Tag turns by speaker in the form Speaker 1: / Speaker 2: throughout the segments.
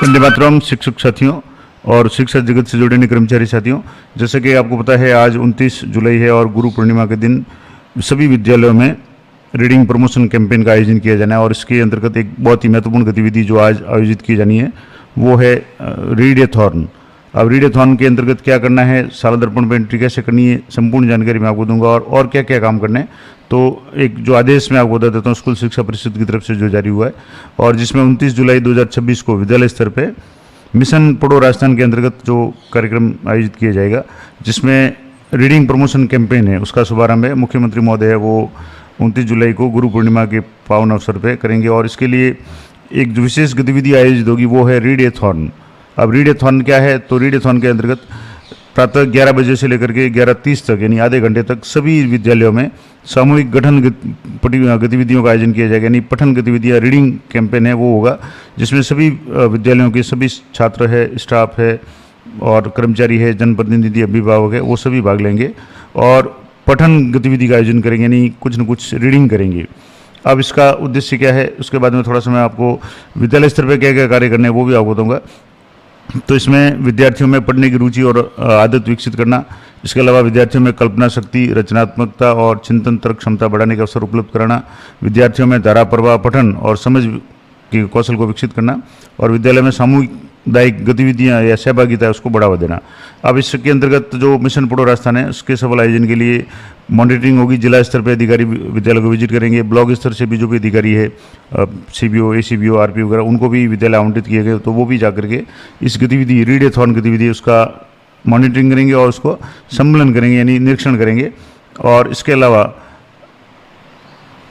Speaker 1: वंदे मातरम। शिक्षक साथियों और शिक्षा जगत से जुड़े कर्मचारी साथियों, जैसे कि आपको पता है आज 29 जुलाई है और गुरु पूर्णिमा के दिन सभी विद्यालयों में रीडिंग प्रमोशन कैंपेन का आयोजन किया जाना है। और इसके अंतर्गत एक बहुत ही महत्वपूर्ण गतिविधि जो आज आयोजित की जानी है वो है रीडेथॉन। अब रीडेथॉन के अंतर्गत क्या करना है, साला दर्पण पर एंट्री कैसे करनी है, संपूर्ण जानकारी मैं आपको दूंगा और क्या क्या काम करने हैं। तो एक जो आदेश मैं आपको बता देता हूँ स्कूल शिक्षा परिषद की तरफ से जो जारी हुआ है और जिसमें 29 जुलाई 2026 को विद्यालय स्तर पे मिशन पढ़ो राजस्थान के अंतर्गत जो कार्यक्रम आयोजित किया जाएगा, जिसमें रीडिंग प्रमोशन कैंपेन है, उसका शुभारंभ है मुख्यमंत्री महोदय वो 29 जुलाई को गुरु पूर्णिमा के पावन अवसर पर करेंगे। और इसके लिए एक जो विशेष गतिविधि आयोजित होगी वो है रीडेथॉन। अब रीडेथॉन क्या है, तो रीडेथॉन के अंतर्गत प्रातः 11 बजे से लेकर के 11:30 तक यानी आधे घंटे तक सभी विद्यालयों में सामूहिक गठन गतिविधियों का आयोजन किया जाएगा। यानी पठन गतिविधियाँ रीडिंग कैंपेन है वो होगा, जिसमें सभी विद्यालयों के सभी छात्र है, स्टाफ है और कर्मचारी है, जनप्रतिनिधि, अभिभावक है, वो सभी भाग लेंगे और पठन गतिविधि का आयोजन करेंगे, यानी कुछ न कुछ रीडिंग करेंगे। अब इसका उद्देश्य क्या है, उसके बाद में थोड़ा सा मैं आपको विद्यालय स्तर पर क्या क्या कार्य करने हैं वो भी आपको बताऊँगा। तो इसमें विद्यार्थियों में पढ़ने की रुचि और आदत विकसित करना, इसके अलावा विद्यार्थियों में कल्पना शक्ति, रचनात्मकता और चिंतन तर्क क्षमता बढ़ाने का अवसर उपलब्ध कराना, विद्यार्थियों में धारा प्रवाह पठन और समझ के कौशल को विकसित करना और विद्यालय में सामुदायिक गतिविधियां या सहभागिता है उसको बढ़ावा देना। अब इसके अंतर्गत जो मिशन पढ़ो राजस्थान है उसके सफल आयोजन के लिए मॉनिटरिंग होगी। जिला स्तर पर अधिकारी विद्यालय को विजिट करेंगे, ब्लॉक स्तर से भी जो भी अधिकारी है CBO, ACBO, RP वगैरह उनको भी विद्यालय आवंटित किए गए, तो वो भी जाकर के इस गतिविधि रीडेथॉन गतिविधि उसका मॉनिटरिंग करेंगे और उसको सम्मेलन करेंगे यानी निरीक्षण करेंगे। और इसके अलावा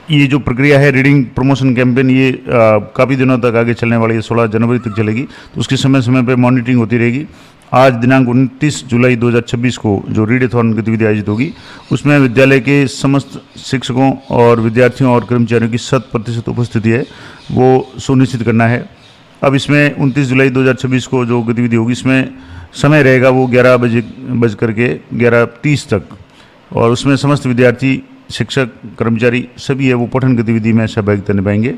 Speaker 1: ये जो प्रक्रिया है रीडिंग प्रमोशन कैंपेन ये काफ़ी दिनों तक आगे चलने वाली है, 16 जनवरी तक चलेगी, तो उसकी समय समय पर मॉनिटरिंग होती रहेगी। आज दिनांक 29 जुलाई 2026 को जो रीडेथॉन गतिविधि आयोजित होगी उसमें विद्यालय के समस्त शिक्षकों और विद्यार्थियों और कर्मचारियों की 100% उपस्थिति है वो सुनिश्चित करना है। अब इसमें 29 जुलाई 2026 को जो गतिविधि होगी इसमें समय रहेगा वो 11 बज करके 11:30 तक और उसमें समस्त विद्यार्थी, शिक्षक, कर्मचारी सभी है वो पठन गतिविधि में सहभागिता निभाएंगे।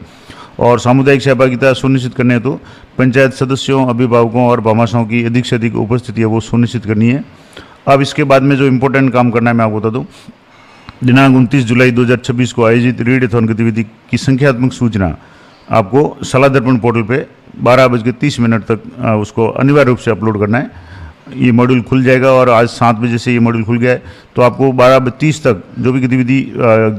Speaker 1: और सामुदायिक सहभागिता सुनिश्चित करने हेतु पंचायत सदस्यों, अभिभावकों और भामाशाहों की अधिक से अधिक उपस्थिति है वो सुनिश्चित करनी है। अब इसके बाद में जो इम्पोर्टेंट काम करना है मैं आपको बता दूँ। दिनांक 29 जुलाई 2026 को आयोजित रीडेथॉन गतिविधि की संख्यात्मक सूचना आपको साला दर्पण पोर्टल पे 12:30 तक उसको अनिवार्य रूप से अपलोड करना है। ये मॉड्यूल खुल जाएगा और आज 7 बजे से ये मॉड्यूल खुल गया है, तो आपको 12:30 तक जो भी गतिविधि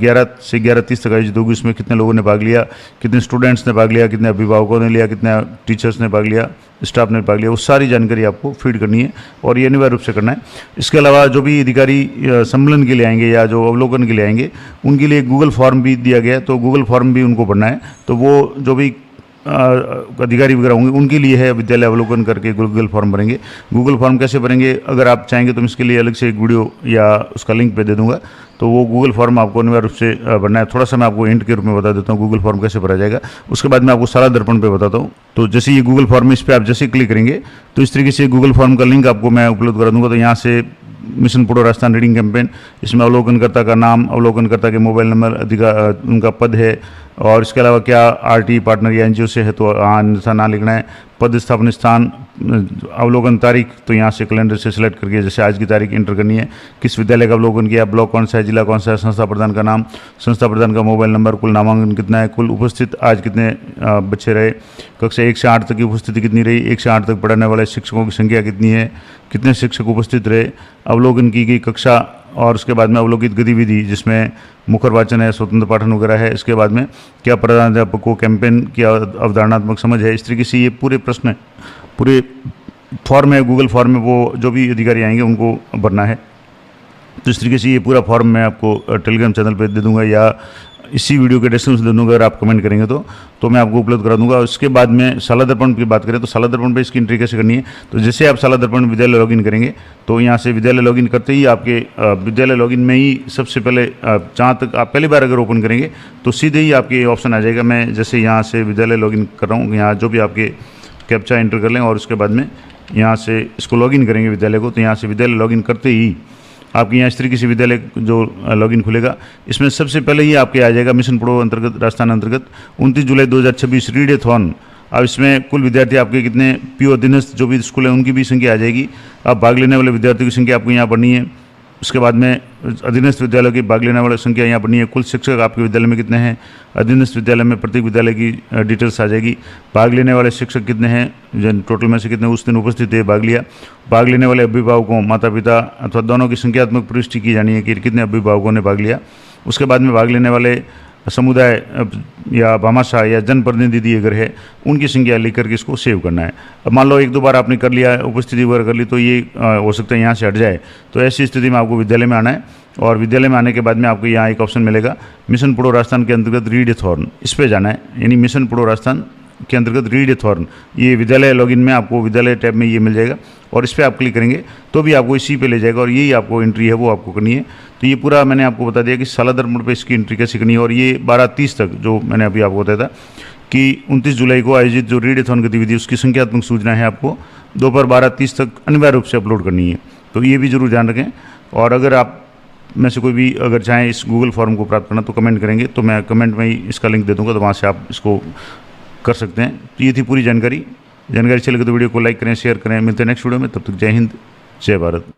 Speaker 1: 11 से 11:30 तक आयोजित होगी उसमें कितने लोगों ने भाग लिया, कितने स्टूडेंट्स ने भाग लिया, कितने अभिभावकों ने लिया, कितने टीचर्स ने भाग लिया, स्टाफ ने भाग लिया, वो सारी जानकारी आपको फीड करनी है और ये अनिवार्य रूप से करना है। इसके अलावा जो भी अधिकारी सम्मेलन के लिए आएंगे या जो अवलोकन के लिए आएंगे उनके लिए गूगल फॉर्म भी दिया गया है, तो गूगल फॉर्म भी उनको भरना है। तो वो जो भी अधिकारी वगैरह होंगे उनके लिए है, विद्यालय अवलोकन करके गूगल फॉर्म भरेंगे। गूगल फॉर्म कैसे भरेंगे, अगर आप चाहेंगे तो मैं इसके लिए अलग से एक वीडियो या उसका लिंक पे दे दूंगा, तो वो गूगल फॉर्म आपको अनिवार्य रूप से भरना है। थोड़ा सा मैं आपको हिंट के रूप में बता देता हूँ गूगल फॉर्म कैसे भरा जाएगा, उसके बाद मैं आपको साला दर्पण पे बताता हूँ। तो जैसे ये गूगल फॉर्म इस पर आप जैसे क्लिक करेंगे तो इस तरीके से गूगल फॉर्म का लिंक आपको मैं उपलब्ध करा दूंगा। तो यहाँ से मिशन पढ़ो राजस्थान रीडिंग कैंपेन, इसमें अवलोकनकर्ता का नाम, अवलोकनकर्ता के मोबाइल नंबर, उनका पद है और इसके अलावा क्या RT पार्टनर या NGO से है तो अन्यथा ना लिखना है। पद, स्थापन स्थान, अवलोकन तारीख, तो यहाँ से कैलेंडर से सिलेक्ट करके जैसे आज की तारीख इंटर करनी है, किस विद्यालय का अवलोकन किया, ब्लॉक कौन सा है, जिला कौन सा है, संस्था प्रधान का नाम, संस्था प्रधान का मोबाइल नंबर, कुल नामांकन कितना है, कुल उपस्थित आज कितने बच्चे रहे, कक्षा 1 से 8 तक की उपस्थिति कितनी रही, 1 से 8 तक पढ़ाने वाले शिक्षकों की संख्या कितनी है, कितने शिक्षक उपस्थित रहे, अवलोकन की गई कक्षा और उसके बाद में अवलोकित गतिविधि जिसमें मुखर वाचन है, स्वतंत्र पाठन वगैरह है, इसके बाद में क्या प्रधानाध्यापक को कैंपेन की अवधारणात्मक समझ है। इस तरीके से ये पूरे प्रश्न पूरे फॉर्म है, गूगल फॉर्म में वो जो भी अधिकारी आएंगे उनको भरना है। तो इस तरीके से ये पूरा फॉर्म मैं आपको टेलीग्राम चैनल पर दे दूंगा या इसी वीडियो के डिस्क्रिप्शन दे दूंगा, अगर आप कमेंट करेंगे तो मैं आपको उपलब्ध करा दूंगा। उसके बाद में साला दर्पण की बात करें तो साला दर्पण पे इसकी एंट्री कैसे करनी है, तो जैसे आप साला दर्पण विद्यालय लॉगिन करेंगे तो यहाँ से विद्यालय लॉगिन करते ही आपके विद्यालय लॉगिन में ही सबसे पहले जहाँ तक आप पहली बार अगर ओपन करेंगे तो सीधे ही आपके ऑप्शन आ जाएगा। मैं जैसे यहाँ से विद्यालय लॉगिन कर रहा हूँ, यहाँ जो भी आपके कैप्चा एंटर कर लें और उसके बाद में यहाँ से इसको लॉगिन करेंगे विद्यालय को, तो यहाँ से विद्यालय लॉगिन करते ही आपके यहाँ इस तरीके से विद्यालय जो लॉगिन खुलेगा, इसमें सबसे पहले ही आपके आ जाएगा मिशन पढ़ो अंतर्गत राजस्थान अंतर्गत 29 जुलाई 2026 रीडेथॉन अब इसमें कुल विद्यार्थी आपके कितने पीओ अधीनस्थ जो भी स्कूल है उनकी भी संख्या आ जाएगी। अब भाग लेने वाले विद्यार्थियों की संख्या आपको यहाँ पढ़नी है। उसके बाद में अधीनस्थ विद्यालय की भाग लेने वाले संख्या यहाँ पढ़नी है। कुल शिक्षक आपके विद्यालय में कितने हैं, अधीनस्थ विद्यालय में प्रत्येक विद्यालय की डिटेल्स आ जाएगी। भाग लेने वाले शिक्षक कितने हैं, जन टोटल में से कितने उस दिन उपस्थित है, भाग लिया। भाग लेने वाले अभिभावकों, माता पिता अथवा दोनों की संख्यात्मक पुष्टि की जानी है कि कितने अभिभावकों ने भाग लिया। उसके बाद में भाग लेने वाले समुदाय या भामाशाह या जनप्रतिनिधि अगर है उनकी संख्या लिख करके इसको सेव करना है। अब मान लो एक दो बार आपने कर लिया, उपस्थिति वगैरह कर ली, तो ये हो सकता है यहाँ से हट जाए। तो ऐसी स्थिति में आपको विद्यालय में आना है और विद्यालय में आने के बाद में आपको यहाँ एक ऑप्शन मिलेगा मिशन पढ़ो राजस्थान के अंतर्गत रीड-ए-थॉन, इस पर जाना है। यानी मिशन पढ़ो राजस्थान के अंतर्गत रीड-ए-थॉन, ये विद्यालय लॉगिन में आपको विद्यालय टैब में ये मिल जाएगा और इस पर आप क्लिक करेंगे तो भी आपको इसी पे ले जाएगा और यही आपको एंट्री है वो आपको करनी है। तो ये पूरा मैंने आपको बता दिया कि सालाधर मोड पे इसकी एंट्री कैसे करनी है। और ये 12:30 तक जो मैंने अभी आपको बताया था कि 29 जुलाई को आयोजित जो रीड-ए-थॉन गतिविधि उसकी संख्यात्मक सूचना है आपको दोपहर 12:30 तक अनिवार्य रूप से अपलोड करनी है। तो ये भी जरूर ध्यान रखें। और अगर आप में से कोई भी अगर चाहें इस गूगल फॉर्म को प्राप्त करना तो कमेंट करेंगे, तो मैं कमेंट में ही इसका लिंक दे दूँगा, तो वहाँ से आप इसको कर सकते हैं। तो ये थी पूरी जानकारी अच्छी लगे तो वीडियो को लाइक करें, शेयर करें। मिलते हैं नेक्स्ट वीडियो में, तब तक जय हिंद, जय भारत।